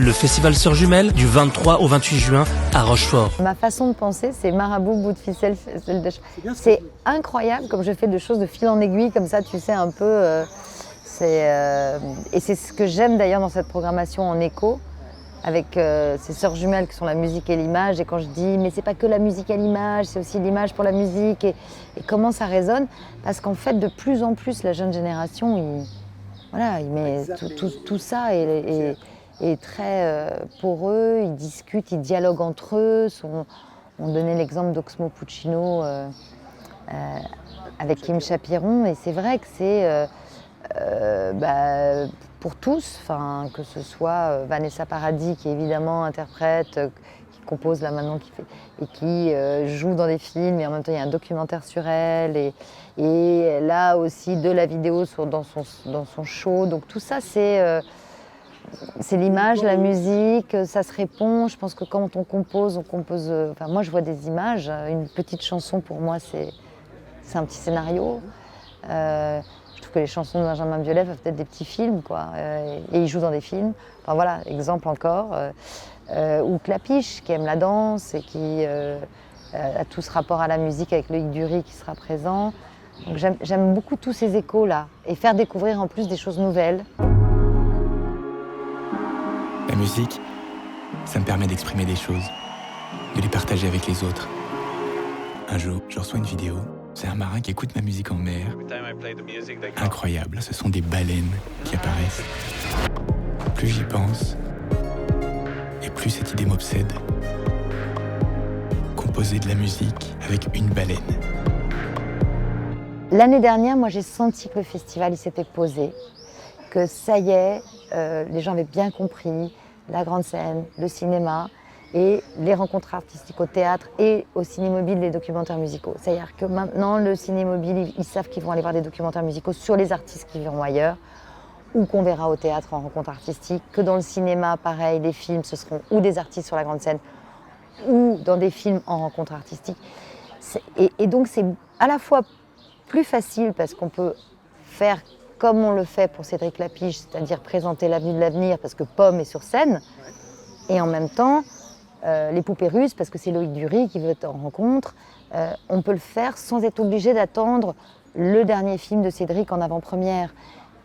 Le festival Sœurs Jumelles du 23 au 28 juin à Rochefort. Ma façon de penser, c'est marabout, bout de ficelle, ficelle de C'est incroyable comme je fais de choses de fil en aiguille, comme ça, tu sais, un peu. Et c'est ce que j'aime d'ailleurs dans cette programmation en écho, avec ces sœurs jumelles qui sont la musique et l'image. Et quand je dis, mais c'est pas que la musique et l'image, c'est aussi l'image pour la musique, et comment ça résonne. Parce qu'en fait, de plus en plus, la jeune génération, il met tout ça est très poreux, ils discutent, ils dialoguent entre eux. On donnait l'exemple d'Oxmo Puccino avec Kim Chapiron, et c'est vrai que c'est pour tous, que ce soit Vanessa Paradis qui évidemment interprète, qui compose là maintenant, et qui joue dans des films, et en même temps il y a un documentaire sur elle, et elle a aussi de la vidéo dans son show. Donc tout ça c'est l'image, la musique, ça se répond. Je pense que quand on compose, moi je vois des images. Une petite chanson pour moi c'est un petit scénario. Je trouve que les chansons de Benjamin Biolay peuvent être des petits films, quoi. Et il joue dans des films. Enfin voilà, exemple encore. Ou Clapiche, qui aime la danse et qui a tout ce rapport à la musique avec Loïc Dury qui sera présent. Donc j'aime beaucoup tous ces échos-là, et faire découvrir en plus des choses nouvelles. La musique, ça me permet d'exprimer des choses, de les partager avec les autres. Un jour, je reçois une vidéo. C'est un marin qui écoute ma musique en mer. Incroyable, ce sont des baleines qui apparaissent. Plus j'y pense, et plus cette idée m'obsède. Composer de la musique avec une baleine. L'année dernière, moi j'ai senti que le festival il s'était posé, que ça y est, les gens avaient bien compris la grande scène, le cinéma, et les rencontres artistiques au théâtre et au Ciné-Mobile, les documentaires musicaux. C'est-à-dire que maintenant, le Ciné-Mobile, ils savent qu'ils vont aller voir des documentaires musicaux sur les artistes qui vivront ailleurs, ou qu'on verra au théâtre en rencontre artistique, que dans le cinéma, pareil, les films, ce seront ou des artistes sur la grande scène, ou dans des films en rencontre artistique. Et donc c'est à la fois plus facile, parce qu'on peut faire comme on le fait pour Cédric Lapiche, c'est-à-dire présenter l'avenue de l'avenir, parce que Pomme est sur scène, et en même temps, les poupées russes, parce que c'est Loïc Dury qui veut être en rencontre. On peut le faire sans être obligé d'attendre le dernier film de Cédric en avant-première.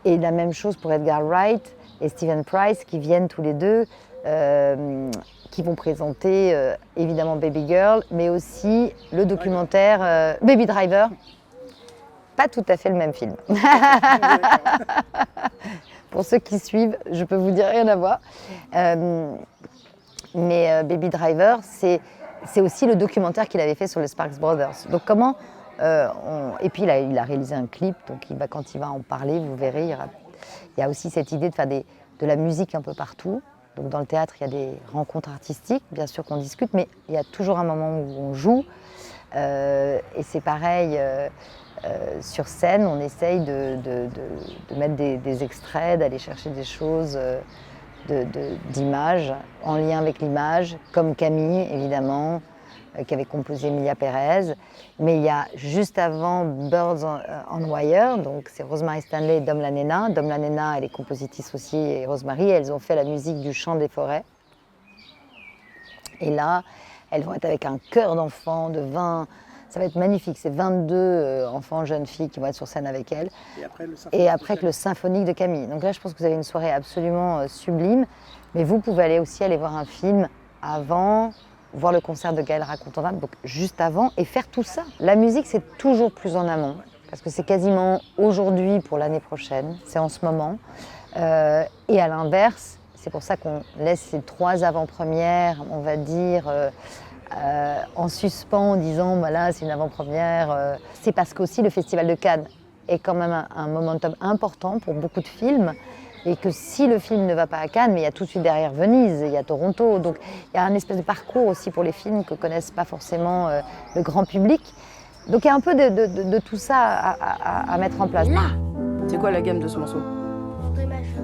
Et la même chose pour Edgar Wright et Stephen Price, qui viennent tous les deux, qui vont présenter évidemment Baby Girl, mais aussi le documentaire Baby Driver. Pas tout à fait le même film. Pour ceux qui suivent, je peux vous dire rien à voir. Mais Baby Driver, c'est aussi le documentaire qu'il avait fait sur les Sparks Brothers. Donc comment Et puis il a réalisé un clip, donc quand il va en parler, vous verrez, il y a aussi cette idée de faire de la musique un peu partout. Donc dans le théâtre, il y a des rencontres artistiques, bien sûr qu'on discute, mais il y a toujours un moment où on joue. Et c'est pareil, sur scène, on essaye de mettre des extraits, d'aller chercher des choses d'images, en lien avec l'image, comme Camille, évidemment, qui avait composé Emilia Pérez. Mais il y a juste avant Birds on Wire, donc c'est Rosemary Stanley et Dom Lanena. Dom Lanena, elle est compositrice aussi, et Rosemary, elles ont fait la musique du Chant des forêts. Et là, elles vont être avec un chœur d'enfants de 20... Ça va être magnifique, c'est 22 enfants, jeunes filles qui vont être sur scène avec elles. Et après le symphonique de Camille. Donc là, je pense que vous avez une soirée absolument sublime. Mais vous pouvez aussi aller voir un film avant, voir le concert de Gaël Racontandable, donc juste avant, et faire tout ça. La musique, c'est toujours plus en amont, parce que c'est quasiment aujourd'hui pour l'année prochaine, c'est en ce moment. Et à l'inverse, c'est pour ça qu'on laisse ces 3 avant-premières, on va dire... en suspens, en disant voilà, c'est une avant-première. C'est parce qu'aussi le Festival de Cannes est quand même un momentum important pour beaucoup de films, et que si le film ne va pas à Cannes, mais il y a tout de suite derrière Venise, il y a Toronto, donc il y a un espèce de parcours aussi pour les films que ne connaissent pas forcément le grand public. Donc il y a un peu de tout ça à mettre en place. Là, c'est quoi la gamme de ce morceau?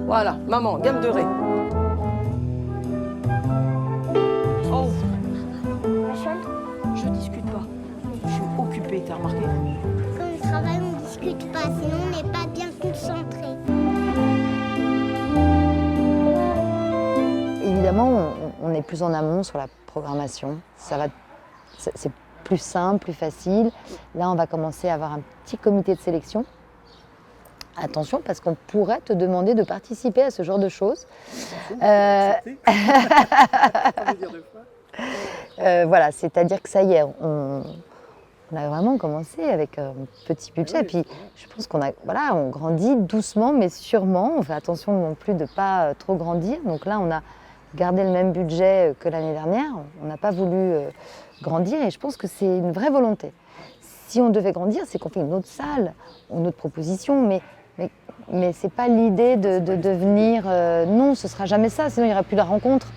Voilà, maman, gamme de ré. Oh. Je discute pas. Je suis occupée, t'as remarqué? Quand on travaille, on discute pas, sinon on n'est pas bien concentré. évidemment, on est plus en amont sur la programmation. C'est plus simple, plus facile. Là, on va commencer à avoir un petit comité de sélection. Attention, parce qu'on pourrait te demander de participer à ce genre de choses. Voilà, c'est-à-dire que ça y est, on a vraiment commencé avec un petit budget. Puis je pense on grandit doucement, mais sûrement. On fait attention non plus de ne pas trop grandir. Donc là, on a gardé le même budget que l'année dernière. On n'a pas voulu grandir et je pense que c'est une vraie volonté. Si on devait grandir, c'est qu'on fait une autre salle, une autre proposition, mais ce n'est pas l'idée de venir... non, ce ne sera jamais ça, sinon il n'y aura plus de rencontre.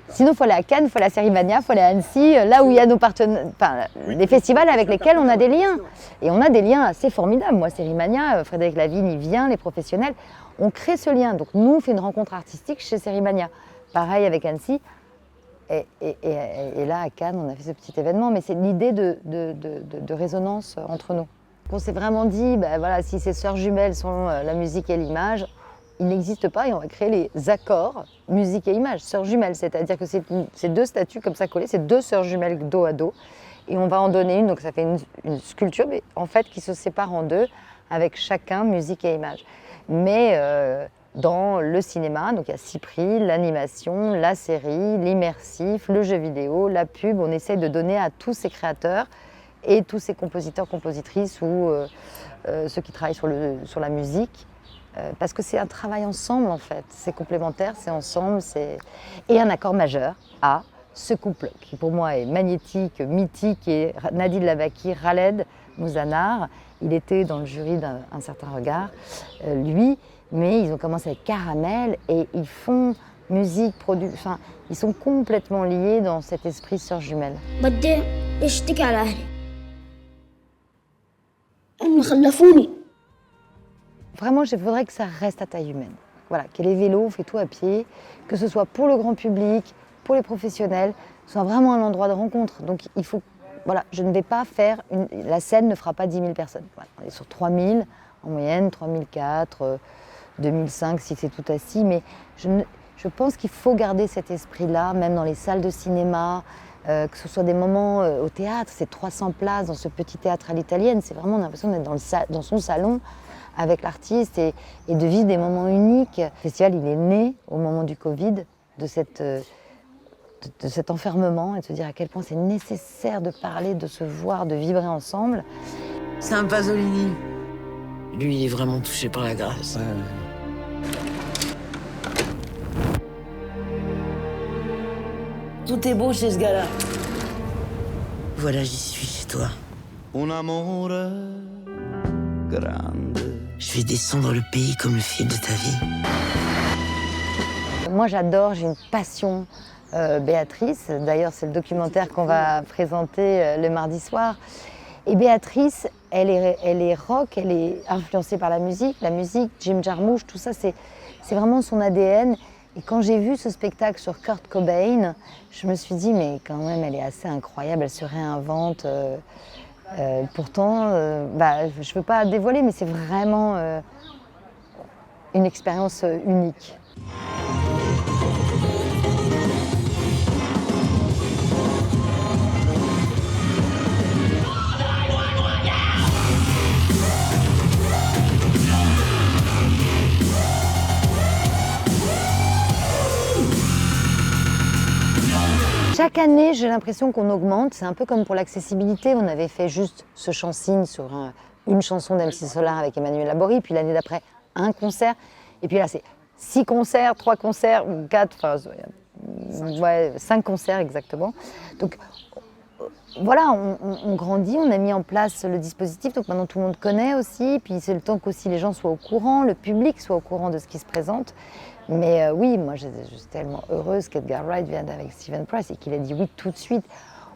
Sinon, il faut aller à Cannes, il faut aller à Sérimania, il faut aller à Annecy, là où il y a nos partenaires, les festivals avec lesquels on a des liens. Et on a des liens assez formidables. Moi, Sérimania, Frédéric Lavigne, il vient, les professionnels. On crée ce lien. Donc nous, on fait une rencontre artistique chez Sérimania. Pareil avec Annecy. Et là, à Cannes, on a fait ce petit événement. Mais c'est l'idée de résonance entre nous. On s'est vraiment dit, voilà, si ces sœurs jumelles sont la musique et l'image, il n'existe pas et on va créer les accords musique et image, sœurs jumelles. C'est-à-dire que c'est deux statues comme ça collées, c'est deux sœurs jumelles dos à dos. Et on va en donner une, donc ça fait une sculpture, mais en fait qui se sépare en deux, avec chacun musique et image. Mais dans le cinéma, donc il y a 6 prix, l'animation, la série, l'immersif, le jeu vidéo, la pub. On essaye de donner à tous ces créateurs et tous ces compositeurs, compositrices ou ceux qui travaillent sur la musique. Parce que c'est un travail ensemble en fait, c'est complémentaire, c'est ensemble, et un accord majeur à ce couple qui pour moi est magnétique, mythique, et Nadine Lavaki, Khaled Mouzanar. Il était dans le jury d'un certain regard, lui, mais ils ont commencé avec Caramel et ils font musique, ils sont complètement liés dans cet esprit sœurs jumelles. Vraiment, je voudrais que ça reste à taille humaine. Voilà, que les vélos, on fait tout à pied, que ce soit pour le grand public, pour les professionnels, soit vraiment un endroit de rencontre. Donc il faut, voilà, je ne vais pas faire, la scène ne fera pas 10 000 personnes. Voilà, on est sur 3 000 en moyenne, 3 400, 2005 si c'est tout assis, mais je pense qu'il faut garder cet esprit-là, même dans les salles de cinéma, que ce soit des moments au théâtre, c'est 300 places dans ce petit théâtre à l'italienne, c'est vraiment l'impression d'être dans son salon, avec l'artiste et de vivre des moments uniques. Le festival, il est né au moment du Covid, de cet enfermement et de se dire à quel point c'est nécessaire de parler, de se voir, de vibrer ensemble. C'est un Pasolini. Lui, il est vraiment touché par la grâce. Tout est beau chez ce gars-là. Voilà, j'y suis chez toi. Un amore grande. Je vais descendre le pays comme le fil de ta vie. Moi, j'adore, j'ai une passion Béatrice. D'ailleurs, c'est le documentaire qu'on va présenter le mardi soir. Et Béatrice, elle est rock, elle est influencée par la musique, Jim Jarmusch, tout ça, c'est vraiment son ADN. Et quand j'ai vu ce spectacle sur Kurt Cobain, je me suis dit, mais quand même, elle est assez incroyable, elle se réinvente. Pourtant, je ne veux pas dévoiler, mais c'est vraiment une expérience unique. Chaque année, j'ai l'impression qu'on augmente. C'est un peu comme pour l'accessibilité. On avait fait juste ce chant-signe sur une chanson d'MC Solar avec Emmanuel Laborie. Puis l'année d'après, un concert. Et puis là, c'est 6 concerts, 3 concerts, ou 4, 5 concerts exactement. Donc voilà, on grandit, on a mis en place le dispositif. Donc maintenant, tout le monde connaît aussi. Puis c'est le temps qu'aussi les gens soient au courant, le public soit au courant de ce qui se présente. Mais oui, moi je suis tellement heureuse qu'Edgar Wright vienne avec Stephen Price et qu'il ait dit oui tout de suite.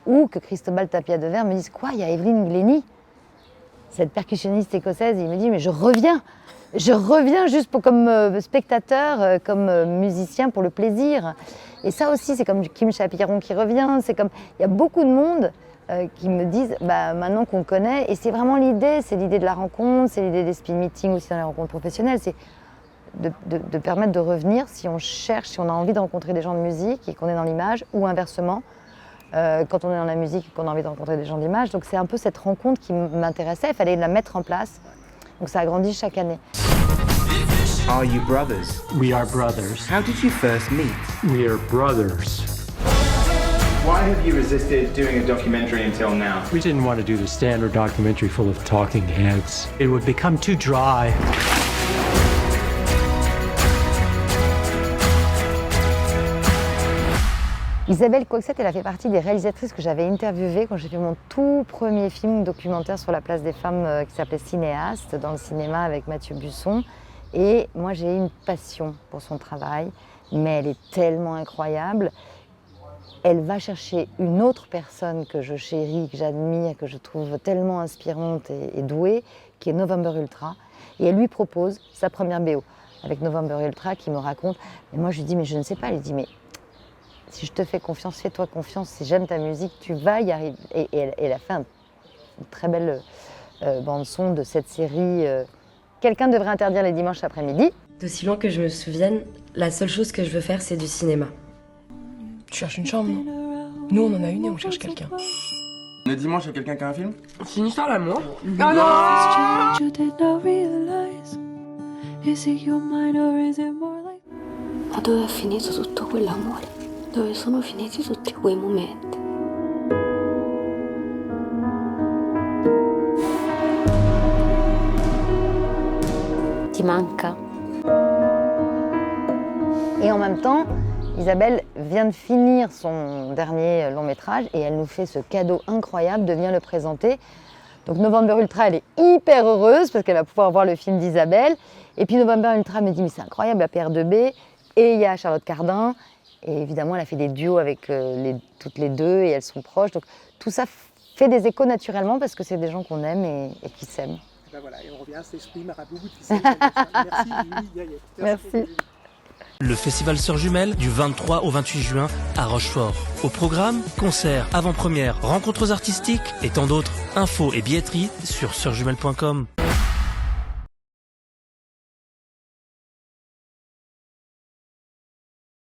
Ou que Cristobal Tapia de Verre me dise quoi, il y a Evelyn Glennie, cette percussionniste écossaise, et il me dit mais je reviens juste comme spectateur, comme musicien pour le plaisir. Et ça aussi, c'est comme Kim Chapiron qui revient, c'est comme, il y a beaucoup de monde qui me disent maintenant qu'on connaît, et c'est vraiment l'idée, c'est l'idée de la rencontre, c'est l'idée des speed meetings aussi dans les rencontres professionnelles, c'est de permettre de revenir si on cherche, si on a envie de rencontrer des gens de musique et qu'on est dans l'image, ou inversement, quand on est dans la musique et qu'on a envie de rencontrer des gens de l'image. Donc c'est un peu cette rencontre qui m'intéressait, il fallait la mettre en place. Donc ça a grandi chaque année. Are you brothers? We are brothers. How did you first meet? We are brothers. Why have you resisted doing a documentary until now? We didn't want to do the standard documentary full of talking heads. It would become too dry. Isabelle Coixet, elle a fait partie des réalisatrices que j'avais interviewées quand j'ai fait mon tout premier film documentaire sur la place des femmes qui s'appelait Cinéaste, dans le cinéma avec Mathieu Busson. Et moi, j'ai une passion pour son travail, mais elle est tellement incroyable. Elle va chercher une autre personne que je chéris, que j'admire, que je trouve tellement inspirante et douée, qui est November Ultra. Et elle lui propose sa première BO avec November Ultra qui me raconte. Et moi, je lui dis, mais je ne sais pas. Elle lui dit, mais si je te fais confiance, fais-toi confiance. Si j'aime ta musique, tu vas y arriver. Et elle a fait une très belle bande-son de cette série. Quelqu'un devrait interdire les dimanches après-midi. D'aussi loin que je me souvienne, la seule chose que je veux faire, c'est du cinéma. Tu cherches une chambre, non? Nous, on en a une et on cherche quelqu'un. Le dimanche, il y a quelqu'un qui a un film? C'est une histoire d'amour. Ma dove è finito tutto quell'amore? Dove sono finiti tutti quei momenti? Ti manca? Et en même temps, Isabelle vient de finir son dernier long métrage et elle nous fait ce cadeau incroyable de venir le présenter. Donc November Ultra, elle est hyper heureuse parce qu'elle va pouvoir voir le film d'Isabelle. Et puis November Ultra me dit, mais c'est incroyable, la PR2B. Et il y a Charlotte Cardin. Et évidemment, elle a fait des duos avec toutes les deux et elles sont proches. Donc tout ça fait des échos naturellement parce que c'est des gens qu'on aime et qui s'aiment. Ben voilà, et on revient à cet esprit marabout de festival. Merci. Merci. Le festival Sœurs Jumelles du 23 au 28 juin à Rochefort. Au programme, concerts, avant-premières, rencontres artistiques et tant d'autres. Infos et billetterie sur sœursjumelles.com.